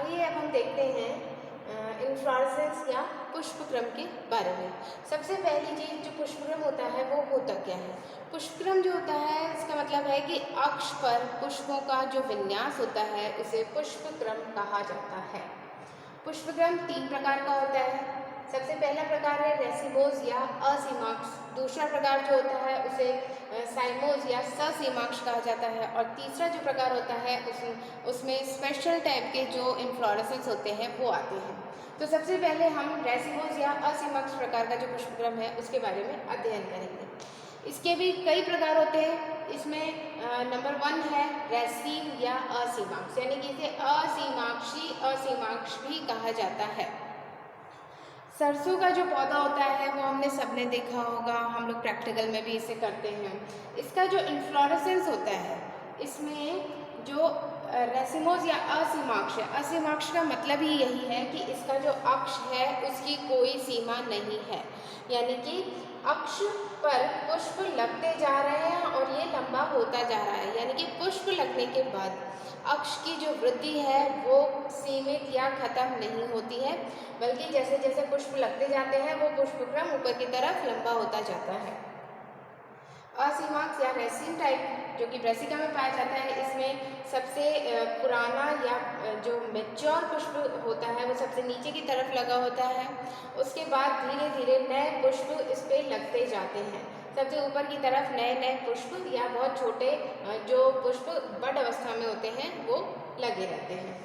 आइए अब हम देखते हैं इन्फ्लोरेसेंस या पुष्पक्रम के बारे में। सबसे पहली चीज़ जो पुष्पक्रम होता है वो होता क्या है। पुष्पक्रम जो होता है इसका मतलब है कि अक्ष पर पुष्पों का जो विन्यास होता है उसे पुष्पक्रम कहा जाता है। पुष्पक्रम 3 प्रकार का होता है। सबसे पहला प्रकार है रेसिमोज या असीमाक्ष। दूसरा प्रकार जो होता है उसे साइमोज या ससीमाक्ष कहा जाता है। और तीसरा जो प्रकार होता है उसमें स्पेशल टाइप के जो इन्फ्लोरेसेंस होते हैं वो आते हैं। तो सबसे पहले हम रेसिमोज या असीमाक्ष प्रकार का जो पुष्पक्रम है उसके बारे में अध्ययन करेंगे। इसके भी कई प्रकार होते हैं। इसमें नंबर 1 है रेसीम या असीमाक्ष, यानी कि इसे असीमाक्षी असीमाक्ष भी कहा जाता है। सरसों का जो पौधा होता है वो हमने सबने देखा होगा, हम लोग प्रैक्टिकल में भी इसे करते हैं। इसका जो इन्फ्लोरेसेंस होता है इसमें जो रेसिमोज या असीमाक्ष है, असीमाक्ष का मतलब ही यही है कि इसका जो अक्ष है उसकी कोई सीमा नहीं है, यानी कि अक्ष पर पुष्प लगते जा रहे हैं और ये लंबा होता जा रहा है, यानी कि पुष्प लगने के बाद अक्ष की जो वृद्धि है वो सीमित या खत्म नहीं होती है, बल्कि जैसे जैसे पुष्प लगते जाते हैं वो पुष्पक्रम ऊपर की तरफ लंबा होता जाता है। असीमाक्ष या रेसिन टाइप जो कि ब्रेसिका में पाया जाता है, इसमें सबसे पुराना या जो मैच्योर पुष्प होता है वो सबसे नीचे की तरफ लगा होता है। उसके बाद धीरे धीरे नए पुष्प इस पर लगते जाते हैं। सबसे ऊपर की तरफ नए नए पुष्प या बहुत छोटे जो पुष्प बड़ अवस्था में होते हैं वो लगे रहते हैं।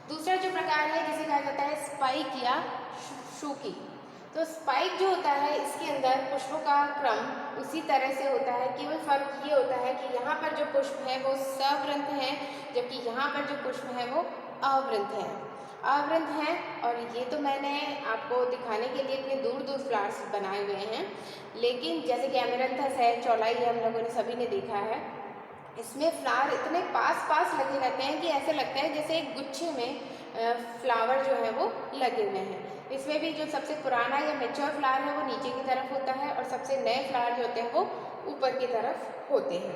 दूसरा जो प्रकार है जिसे कहा जाता है स्पाइक या शूकी। तो स्पाइक जो होता है इसके अंदर पुष्पों का क्रम उसी तरह से होता है, केवल फर्क ये होता है कि यहाँ पर जो पुष्प है वो सवृंत है, जबकि यहाँ पर जो पुष्प है वो अवृंत है। अवृंत है, और ये तो मैंने आपको दिखाने के लिए इतने दूर दूर फ्लावर्स बनाए हुए हैं, लेकिन जैसे कि एमेरंथस है, चौलाई है, हम लोगों ने सभी ने देखा है, इसमें फ्लावर इतने पास पास लगे रहते हैं कि ऐसे लगता है जैसे एक गुच्छे में फ्लावर जो है वो लगे हुए हैं। इसमें भी जो सबसे पुराना या मैच्योर फ्लावर है वो नीचे की तरफ होता है और सबसे नए फ्लावर जो होते हैं वो ऊपर की तरफ होते हैं।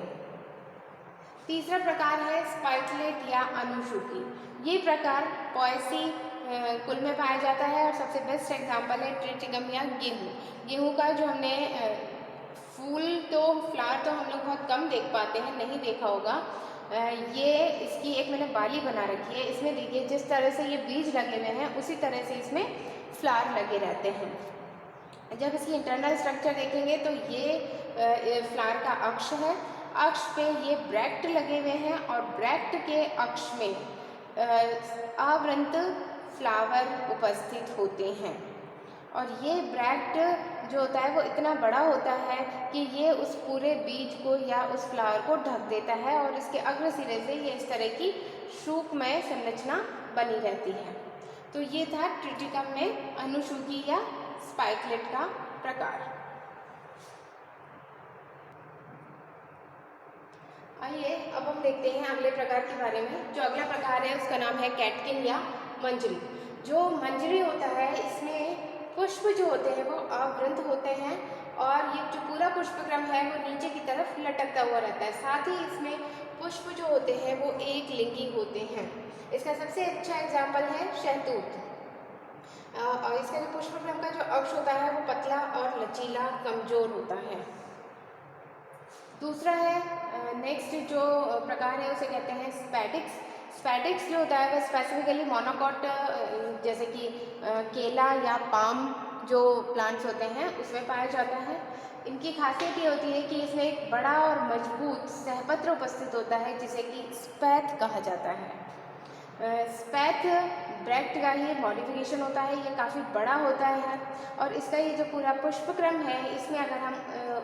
तीसरा प्रकार है स्पाइकलेट या अनुशुकी। ये प्रकार पॉयसी कुल में पाया जाता है और सबसे बेस्ट एग्जाम्पल है ट्रिटिगम या गेहूँ। गेहूँ का जो हमने फूल तो फ्लावर तो हम लोग बहुत कम देख पाते हैं, नहीं देखा होगा। ये इसकी एक मैंने बाली बना रखी है, इसमें देखिए जिस तरह से ये बीज लगे हुए हैं उसी तरह से इसमें फ्लावर लगे रहते हैं। जब इसकी इंटरनल स्ट्रक्चर देखेंगे तो ये फ्लावर का अक्ष है, अक्ष पे ये ब्रैक्ट लगे हुए हैं और ब्रैक्ट के अक्ष में आवृंत फ्लावर उपस्थित होते हैं। और ये ब्रैक्ट जो होता है वो इतना बड़ा होता है कि ये उस पूरे बीज को या उस फ्लावर को ढक देता है और इसके अग्र सिरे से ये इस तरह की शूकमय संरचना बनी रहती है। तो ये था ट्रिटिकम में अनुशुकी या स्पाइकलेट का प्रकार। आइए अब हम देखते हैं अगले प्रकार के बारे में। जो अगला प्रकार है उसका नाम है कैटकिन या मंजरी। जो मंजरी होता है इसमें पुष्प जो होते हैं वो अवृंत होते हैं और ये जो पूरा पुष्पक्रम है वो नीचे की तरफ लटकता हुआ रहता है। साथ ही इसमें पुष्प जो होते हैं वो एक लिंगी होते हैं। इसका सबसे अच्छा एग्जाम्पल है शहतूत। और इसका जो पुष्पक्रम का जो अक्ष होता है वो पतला और लचीला कमजोर होता है। दूसरा है नेक्स्ट जो प्रकार है उसे कहते हैं स्पैटिक्स। स्पैटिक्स जो होता है वह स्पेसिफिकली मोनोकॉट जैसे कि केला या पाम जो प्लांट्स होते हैं उसमें पाया जाता है। इनकी खासियत ये होती है कि इसमें एक बड़ा और मजबूत सहपत्र उपस्थित होता है जिसे कि स्पैथ कहा जाता है। स्पैथ ब्रैक्ट का ही मॉडिफिकेशन होता है, ये काफ़ी बड़ा होता है और इसका ये जो पूरा पुष्पक्रम है इसमें अगर हम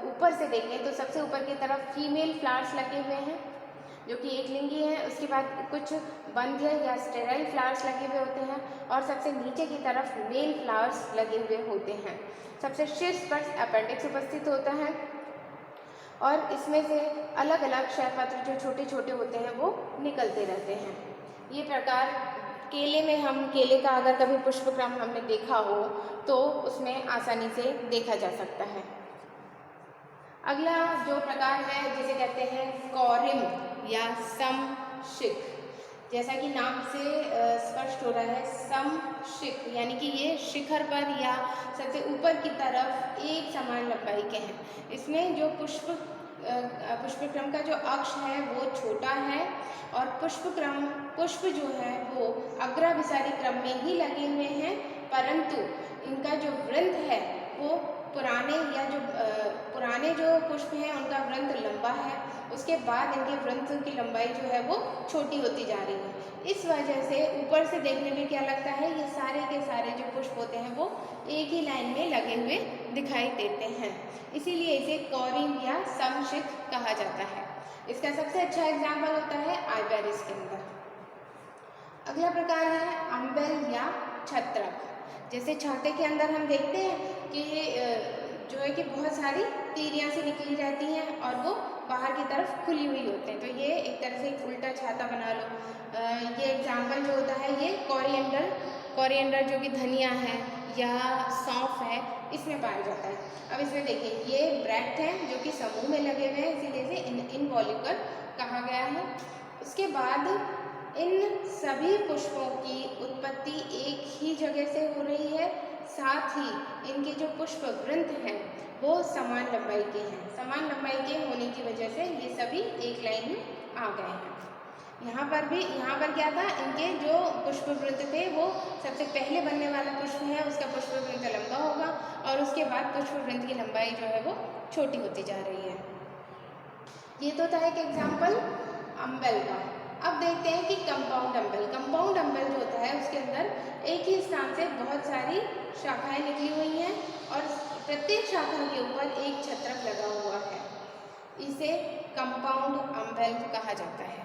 ऊपर से देखें तो सबसे ऊपर की तरफ फीमेल फ्लावर्स लगे हुए हैं जो कि एक लिंगी है। उसके बाद कुछ बंध्य या स्टेराइल फ्लावर्स लगे हुए होते हैं और सबसे नीचे की तरफ मेल फ्लावर्स लगे हुए होते हैं। सबसे शीर्ष पर अपेंडिक्स उपस्थित होता है और इसमें से अलग अलग क्षयपत्र जो छोटे छोटे होते हैं वो निकलते रहते हैं। ये प्रकार केले में हम केले का अगर कभी पुष्पक्रम हमने देखा हो तो उसमें आसानी से देखा जा सकता है। अगला जो प्रकार है जिसे कहते हैं कॉरिम या समशिख। जैसा कि नाम से स्पष्ट हो रहा है, समशिख यानी कि ये शिखर पर या सबसे ऊपर की तरफ एक समान लंबाई के हैं। इसमें जो पुष्पक्रम का जो अक्ष है वो छोटा है और पुष्प जो है वो अग्राभिसारी क्रम में ही लगे हुए हैं, परंतु इनका जो वृंत है वो पुराने जो पुष्प हैं उनका वृंत लंबा है, उसके बाद इनके वृंत की लंबाई जो है वो छोटी होती जा रही है। इस वजह से ऊपर से देखने में क्या लगता है, ये सारे के सारे जो पुष्प होते हैं वो एक ही लाइन में लगे हुए दिखाई देते हैं, इसीलिए इसे कॉरिम या समशिख कहा जाता है। इसका सबसे अच्छा एग्जाम्पल होता है आइबेरिस के अंदर। अगला प्रकार है अम्बेल या छत्रक। जैसे छाते के अंदर हम देखते हैं कि जो है कि बहुत सारी तीरियां सी निकली रहती हैं और वो बाहर की तरफ खुली हुई होते हैं, तो ये एक तरह से एक उल्टा छाता बना लो। ये एग्जाम्पल जो होता है ये कोरिएंडर जो कि धनिया है या सौंफ है, इसमें पाया जाता है। अब इसमें देखिए ये ब्रैक्ट हैं जो कि समूह में लगे हुए हैं, इसीलिए इसे इनवॉल्यूकर कहा गया है। उसके बाद इन सभी पुष्पों की उत्पत्ति एक ही जगह से हो रही है, साथ ही इनके जो पुष्प वृंत हैं वो समान लंबाई के हैं। समान लंबाई के होने की वजह से ये सभी एक लाइन में आ गए हैं। यहाँ पर क्या था, इनके जो पुष्प वृंत थे वो सबसे पहले बनने वाला पुष्प है उसका पुष्प वृंत लंबा होगा और उसके बाद पुष्प वृंत की लंबाई जो है वो छोटी होती जा रही है। ये तो था एक एग्जाम्पल अम्बेल का। अब देखते हैं कि कंपाउंड अम्बेल। कंपाउंड अम्बेल जो होता है उसके अंदर एक ही स्थान से बहुत सारी शाखाएं निकली हुई हैं और प्रत्येक शाखा के ऊपर एक छत्रक लगा हुआ है, इसे कंपाउंड अम्बेल कहा जाता है।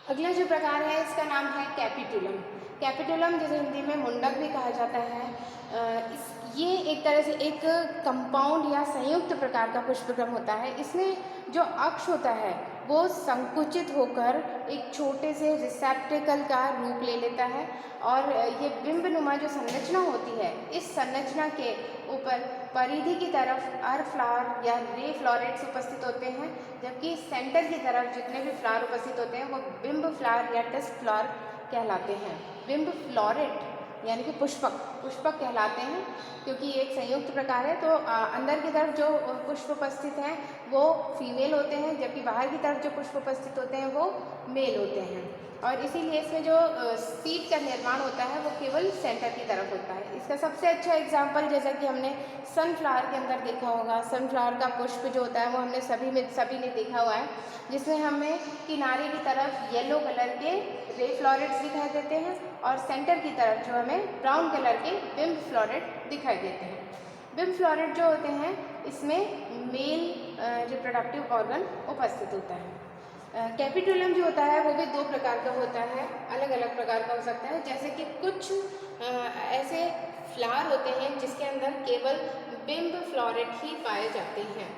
अगला जो प्रकार है इसका नाम है कैपिटुलम। कैपिटुलम जिसे हिंदी में मुंडक भी कहा जाता है। ये एक तरह से एक कंपाउंड या संयुक्त प्रकार का पुष्पक्रम होता है। इसमें जो अक्ष होता है वो संकुचित होकर एक छोटे से रिसेप्टेकल का रूप ले लेता है और ये बिंबनुमा जो संरचना होती है, इस संरचना के ऊपर परिधि की तरफ अर फ्लावर या रे फ्लोरेट्स उपस्थित होते हैं, जबकि सेंटर की तरफ जितने भी फ्लावर उपस्थित होते हैं वो बिंब फ्लावर या टेस्ट फ्लावर कहलाते हैं। बिंब फ्लोरेट यानी कि पुष्पक कहलाते हैं, क्योंकि ये एक संयुक्त प्रकार है। तो अंदर की तरफ जो पुष्प उपस्थित हैं वो फीमेल होते हैं, जबकि बाहर की तरफ जो पुष्प उपस्थित होते हैं वो मेल होते हैं, और इसीलिए इसमें जो सीड का निर्माण होता है वो केवल सेंटर की तरफ होता है। इसका सबसे अच्छा एग्जाम्पल जैसा कि हमने सनफ्लावर के अंदर देखा होगा, सनफ्लावर का पुष्प जो होता है वो हमने सभी ने देखा हुआ है, जिसमें हमें किनारे की तरफ येलो कलर के रे फ्लोरेट्स दिखाई देते हैं और सेंटर की तरफ जो हमें ब्राउन कलर के बिंब फ्लोरेट दिखाई देते हैं। बिंब फ्लोरेट जो होते हैं इसमें मेल रिप्रोडक्टिव ऑर्गन उपस्थित होता है। कैपिटुलम जो होता है वो भी दो प्रकार का होता है, अलग अलग प्रकार का हो सकता है। जैसे कि कुछ ऐसे फ्लावर होते हैं जिसके अंदर केवल बिंब फ्लोरेट ही पाए जाते हैं,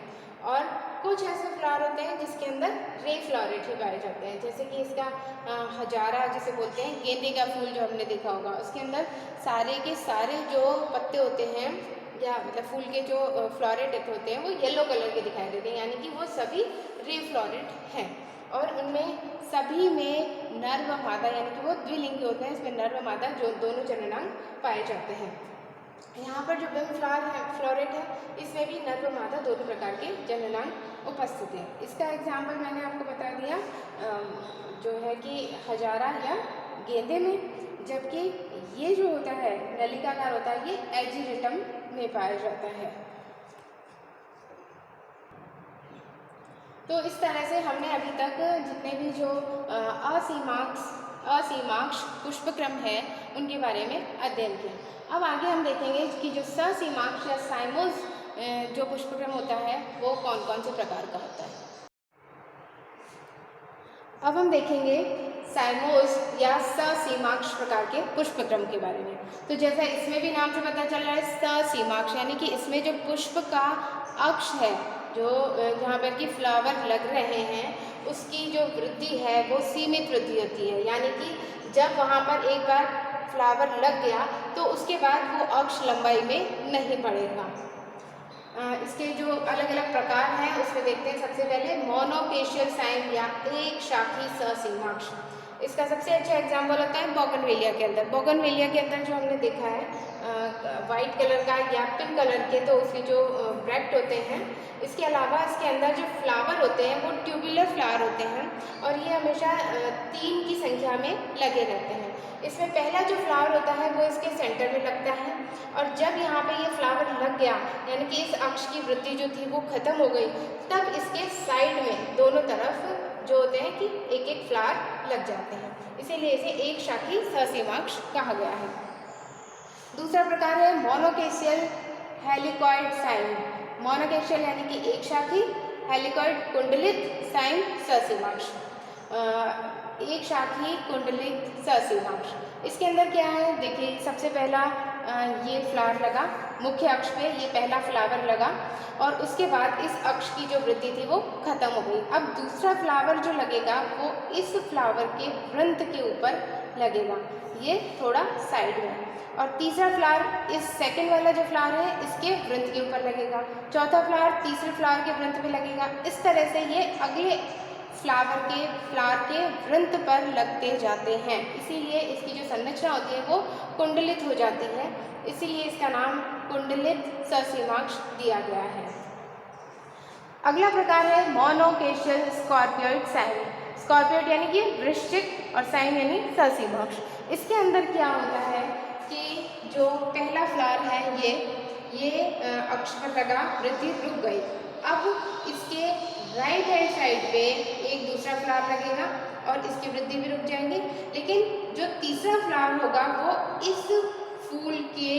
और कुछ ऐसे फ्लावर होते हैं जिसके अंदर रे फ्लोरेट ही पाए जाते हैं। जैसे कि इसका हजारा जिसे बोलते हैं, गेंदे का फूल जो हमने देखा होगा, उसके अंदर सारे के सारे जो पत्ते होते हैं या मतलब फूल के जो फ्लोरेट होते हैं वो येलो कलर के दिखाई देते हैं, यानी कि वो सभी रे फ्लोरेट हैं, और उनमें सभी में नर व मादा यानी कि वो द्विलिंगी होते हैं। इसमें नर व मादा जो दोनों जननांग पाए जाते हैं। यहाँ पर जो बिंब फ्लोरेट है इसमें भी नर व मादा दोनों प्रकार के जननांग उपस्थित हैं। इसका एग्जाम्पल मैंने आपको बता दिया जो है कि हजारा या गेंदे में, जबकि ये जो होता है नलिकाकार होता है ये एजिरेटम में पाया जाता है। तो इस तरह से हमने अभी तक जितने भी जो असीमाक्ष पुष्पक्रम है उनके बारे में अध्ययन किया। अब आगे हम देखेंगे कि जो ससीमाक्ष या साइमोस जो पुष्पक्रम होता है वो कौन कौन से प्रकार का होता है। अब हम देखेंगे साइमोस या ससीमाक्ष प्रकार के पुष्पक्रम के बारे में। तो जैसा इसमें भी नाम से पता चल रहा है ससीमाक्ष, यानी कि इसमें जो पुष्प का अक्ष है, जो जहाँ पर कि फ्लावर लग रहे हैं उसकी जो वृद्धि है वो सीमित वृद्धि होती है, यानी कि जब वहाँ पर एक बार फ्लावर लग गया तो उसके बाद वो अक्ष लंबाई में नहीं बढ़ेगा। इसके जो अलग अलग प्रकार हैं उसमें देखते हैं। सबसे पहले मोनोकेशियल साइन या एक शाखी ससीमाक्ष। इसका सबसे अच्छा एग्जाम्पल होता है बोगनवेलिया के अंदर। बोगनवेलिया के अंदर जो हमने देखा है वाइट कलर का या पिंक कलर के, तो उसके जो ब्रैक्ट होते हैं, इसके अलावा इसके अंदर जो फ्लावर होते हैं वो ट्यूबुलर फ्लावर होते हैं और ये हमेशा 3 की संख्या में लगे रहते हैं। इसमें पहला जो फ्लावर होता है वो इसके सेंटर में लगता है और जब यहाँ पे ये फ्लावर लग गया, यानी कि इस अक्ष की वृद्धि जो थी वो खत्म हो गई, तब इसके साइड में दोनों तरफ जो होते हैं कि एक एक फ्लावर लग जाते हैं, इसीलिए इसे एक शाखी ससीमाक्ष कहा गया है। दूसरा प्रकार है मोनोकेशियल हेलिकॉइड साइन। मोनोकेशियल यानी कि एक शाखी, हेलिकॉइड कुंडलित साइन ससीमाक्ष, एक शाखी कुंडलित ससीमाक्ष। इसके अंदर क्या है, देखिए सबसे पहला ये फ्लावर लगा मुख्य अक्ष पे, ये पहला फ्लावर लगा और उसके बाद इस अक्ष की जो वृद्धि थी वो खत्म हो गई। अब दूसरा फ्लावर जो लगेगा वो इस फ्लावर के वृंत के ऊपर लगेगा, ये थोड़ा साइड में, और तीसरा फ्लावर इस सेकंड वाला जो फ्लावर है इसके वृंत के ऊपर लगेगा, चौथा फ्लावर तीसरे फ्लावर के वृंत पे लगेगा। इस तरह से ये अगले फ्लावर के वृंत पर लगते जाते हैं, इसीलिए इसकी जो संरचना होती है वो कुंडलित हो जाती है, इसीलिए इसका नाम कुंडलित ससीमाक्ष दिया गया है। अगला प्रकार है मोनोकेशियल स्कॉर्पियोइड साइन। स्कॉर्पियोइड यानी कि वृश्चिक और साइन यानी ससीमाक्ष। इसके अंदर क्या होता है कि जो पहला फ्लावर है ये अक्ष पर लगा, वृद्धि रुक गई। अब इसके राइट हैंड साइड पे एक दूसरा फ्लावर लगेगा और इसकी वृद्धि भी रुक जाएंगी, लेकिन जो तीसरा फ्लावर होगा वो इस फूल के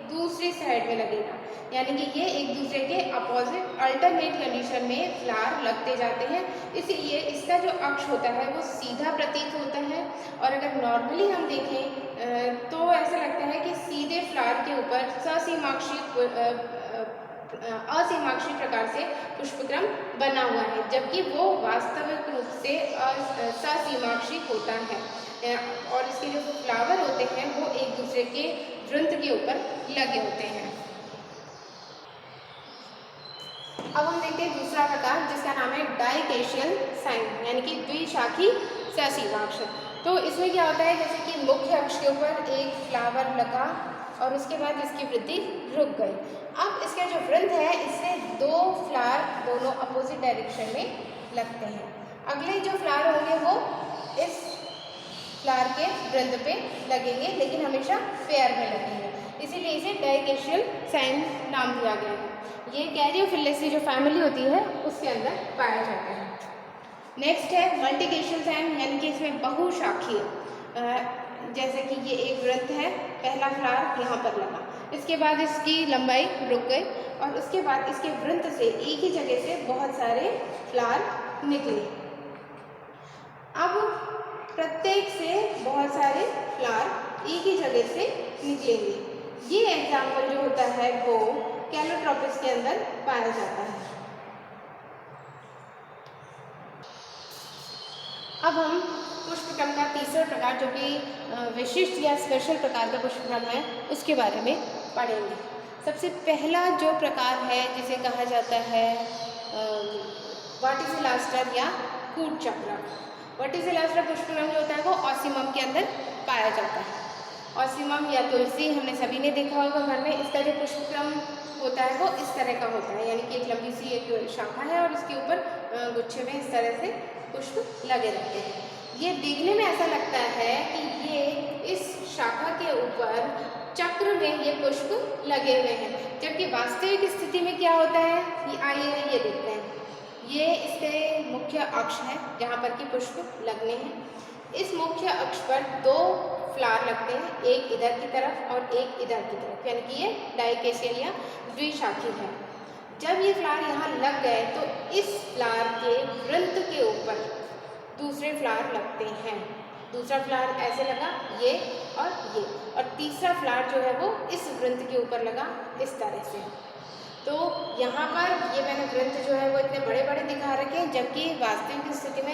दूसरी साइड में लगेगा, यानी कि ये एक दूसरे के अपोजिट अल्टरनेट कंडीशन में फ्लावर लगते जाते हैं, इसीलिए इसका जो अक्ष होता है वो सीधा प्रतीत होता है। और अगर नॉर्मली हम देखें तो ऐसा लगता है कि सीधे फ्लावर के ऊपर असीमाक्षी प्रकार से पुष्पक्रम बना हुआ है, जबकि वो वास्तविक रूप से ससीमाक्षी होता है और इसके जो फ्लावर होते हैं वो एक दूसरे के वृंत के ऊपर लगे होते हैं। अब हम देखते हैं दूसरा प्रकार जिसका नाम है डाइकेशियल साइन, यानी कि द्विशाखी ससीमाक्ष। तो इसमें क्या होता है, जैसे कि मुख्य अक्ष के ऊपर एक फ्लावर लगा और उसके बाद इसकी वृद्धि रुक गई। अब इसका जो वृंत है इससे 2 फ्लावर दोनों अपोजिट डायरेक्शन में लगते हैं। अगले जो फ्लावर होंगे वो इस फ्लावर के वृंत पे लगेंगे, लेकिन हमेशा पेयर में लगेंगे, इसीलिए इसे डाइकेशियल साइन नाम दिया गया है। ये कैरियोफिलेसी जो फैमिली होती है उसके अंदर पाया जाता है। नेक्स्ट है मल्टीकेशियल साइन, यानी कि इसमें बहुशाखीय, जैसे कि ये एक वृंत है, पहला फ्लावर यहाँ पर लगा, इसके बाद इसकी लंबाई रुक गई और उसके बाद इसके वृंत से एक ही जगह से बहुत सारे फ्लावर निकले। अब प्रत्येक से बहुत सारे फ्लावर एक ही जगह से निकलेंगे। ये एग्जाम्पल जो होता है वो कैलोट्रोपिस के अंदर पाया जाता है। अब हम पुष्पक्रम का तीसरा प्रकार जो कि विशिष्ट या स्पेशल प्रकार का पुष्पक्रम है उसके बारे में पढ़ेंगे। सबसे पहला जो प्रकार है जिसे कहा जाता है वर्टिसिलास्टर या कूट चक्र। वर्टिसिलास्टर पुष्पक्रम जो होता है वो ऑसिमम के अंदर पाया जाता है। ऑसिमम या तुलसी हमने सभी ने देखा होगा घर में। इसका जो पुष्पक्रम होता है वो इस तरह का होता है, यानी कि एक लंबी सी एक शाखा है और इसके ऊपर गुच्छे में इस तरह से पुष्प लगे रहते हैं। ये देखने में ऐसा लगता है कि ये इस शाखा के ऊपर चक्र में ये पुष्प लगे हुए हैं, जबकि वास्तविक स्थिति में क्या होता है ये आइए ये देखते हैं। ये इसके मुख्य अक्ष है जहाँ पर कि पुष्प लगने हैं। इस मुख्य अक्ष पर 2 फ्लावर लगते हैं, एक इधर की तरफ और एक इधर की तरफ, यानी कि ये डाइकेशियल या द्विशाखी है। जब ये फ्लावर यहाँ लग गए तो इस फ्लावर के वृंत के ऊपर दूसरे फ्लावर लगते हैं। दूसरा फ्लावर ऐसे लगा ये, और तीसरा फ्लावर जो है वो इस वृंत के ऊपर लगा इस तरह से। तो यहाँ पर ये मैंने ग्रंथ जो है वो इतने बड़े बड़े दिखा रखे हैं, जबकि वास्तविक स्थिति में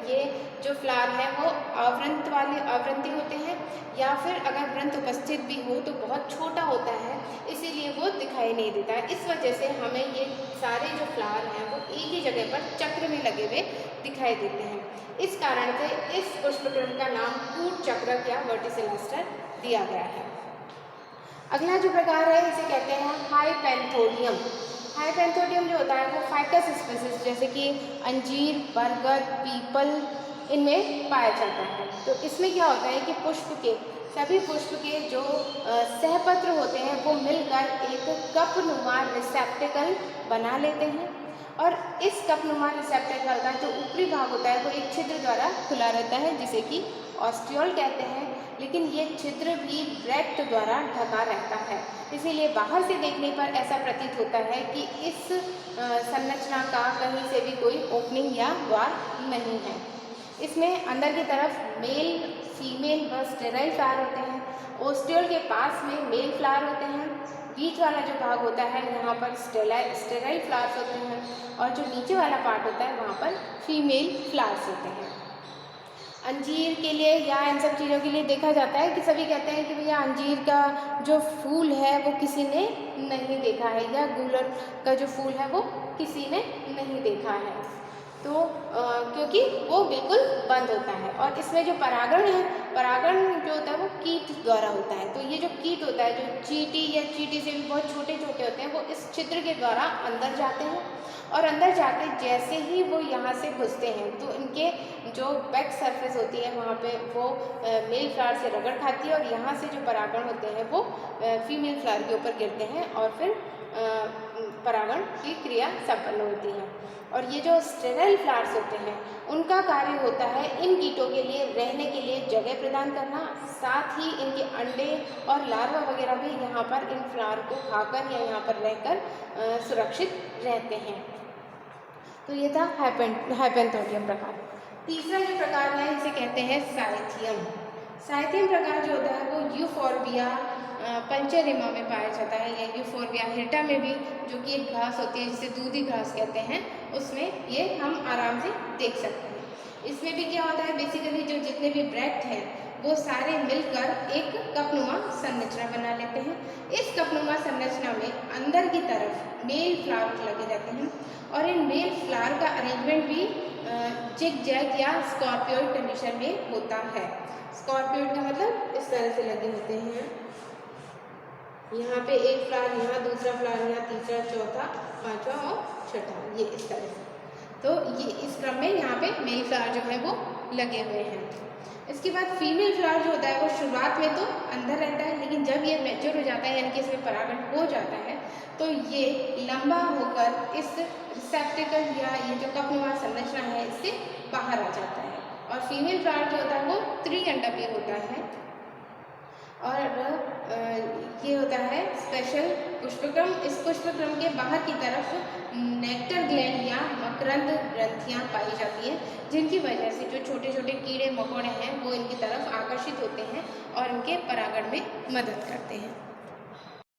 ये जो फ्लावर है वो आवृंती होते हैं, या फिर अगर ग्रंथ उपस्थित भी हो तो बहुत छोटा होता है, इसीलिए वो दिखाई नहीं देता है। इस वजह से हमें ये सारे जो फ्लावर हैं वो एक ही जगह पर चक्र में लगे हुए दिखाई देते हैं। इस कारण से इस पुष्पक्रम का नाम कूट चक्र या वर्टिसिलास्टर दिया गया है। अगला जो प्रकार है इसे कहते हैं हाइपेंथोडियम। हाइपेंथोडियम जो होता है वो फाइकस स्पीसीज जैसे कि अंजीर, बरगद, पीपल इनमें पाया जाता है। तो इसमें क्या होता है कि सभी पुष्प के जो सहपत्र होते हैं वो मिलकर एक कपनुमा रिसेप्टिकल बना लेते हैं, और इस कपनुमा रिसेप्टिकल का जो ऊपरी भाग होता है वो एक छिद्र द्वारा खुला रहता है जिसे कि ऑस्टियोल कहते हैं, लेकिन ये छिद्र भी ब्रैक्ट द्वारा ढका रहता है। इसीलिए बाहर से देखने पर ऐसा प्रतीत होता है कि इस संरचना का कहीं से भी कोई ओपनिंग या द्वार नहीं है। इसमें अंदर की तरफ मेल, फीमेल व स्टेराइल फ्लावर होते हैं। ओस्टियोल के पास में मेल फ्लावर होते हैं। बीच वाला जो भाग होता है यहाँ पर स्टेराइल फ्लावर्स होते हैं, और जो नीचे वाला पार्ट होता है वहाँ पर फीमेल फ्लावर्स होते हैं। अंजीर के लिए या इन सब चीज़ों के लिए देखा जाता है कि सभी कहते हैं कि भैया अंजीर का जो फूल है वो किसी ने नहीं देखा है, या गूलर का जो फूल है वो किसी ने नहीं देखा है। तो क्योंकि वो बिल्कुल बंद होता है, और इसमें जो परागण है, परागण जो होता है वो कीट द्वारा होता है। तो ये जो कीट होता है, जो चींटी या चींटी से भी बहुत छोटे छोटे होते हैं, वो इस छिद्र के द्वारा अंदर जाते हैं, और अंदर जाके जैसे ही वो यहाँ से घुसते हैं तो इनके जो बैक सरफेस होती है वहाँ पे वो मेल फ्लावर से रगड़ खाती है, और यहाँ से जो परागण होते हैं वो फीमेल फ्लावर के ऊपर गिरते हैं, और फिर परागण की क्रिया संपन्न होती है। और ये जो स्टेराइल फ्लावर्स होते हैं उनका कार्य होता है इन कीटों के लिए रहने के लिए जगह प्रदान करना, साथ ही इनके अंडे और लार्वा वगैरह भी यहाँ पर इन फ्लावर को खाकर या यहाँ पर रहकर सुरक्षित रहते हैं। तो ये था हाइपेंथोडियम प्रकार। तीसरा जो प्रकार है इसे कहते हैं साइथियम। साइथियम प्रकार जो होता है वो यूफोर्बिया पंचेरिमा में पाया जाता है, या यूफोर्बिया हिर्टा में भी, जो कि एक घास होती है जिसे दूधी घास कहते हैं, उसमें ये हम आराम से देख सकते हैं। इसमें भी क्या होता है, बेसिकली जो जितने भी ब्रैक्ट हैं वो सारे मिलकर एक कपनुमा संरचना बना लेते हैं। इस कपनुमा संरचना में अंदर की तरफ मेल फ्लावर लगे रहते हैं, और इन मेल फ्लावर का अरेंजमेंट भी जिग जैग या स्कॉर्पियोइड कंडीशन में होता है। स्कॉर्पियोइड का मतलब इस तरह से लगे होते हैं, यहाँ पे एक फ्लावर, यहाँ दूसरा फ्लावर, यहाँ तीसरा, चौथा, पांचवा और छठा, ये इस तरह से। तो ये इस क्रम में यहाँ पे मेल फ्लावर जो है वो लगे हुए हैं। इसके बाद फीमेल फ्लावर जो होता है वो शुरुआत में तो अंदर रहता है, लेकिन जब ये मैच्योर हो जाता है यानी कि इसमें परागण हो जाता है तो ये लंबा होकर इस रिसेप्टिकल या ये जो कपनुमा संरचना है इससे बाहर आ जाता है। और फीमेल फ्लावर जो होता है वो त्रिअंडकीय होता है, और ये होता है स्पेशल पुष्पक्रम। इस पुष्पक्रम के बाहर की तरफ नेक्टर ग्लैंड या मकरंद ग्रंथियाँ पाई जाती हैं, जिनकी वजह से जो छोटे छोटे कीड़े मकोड़े हैं वो इनकी तरफ आकर्षित होते हैं और इनके परागण में मदद करते हैं।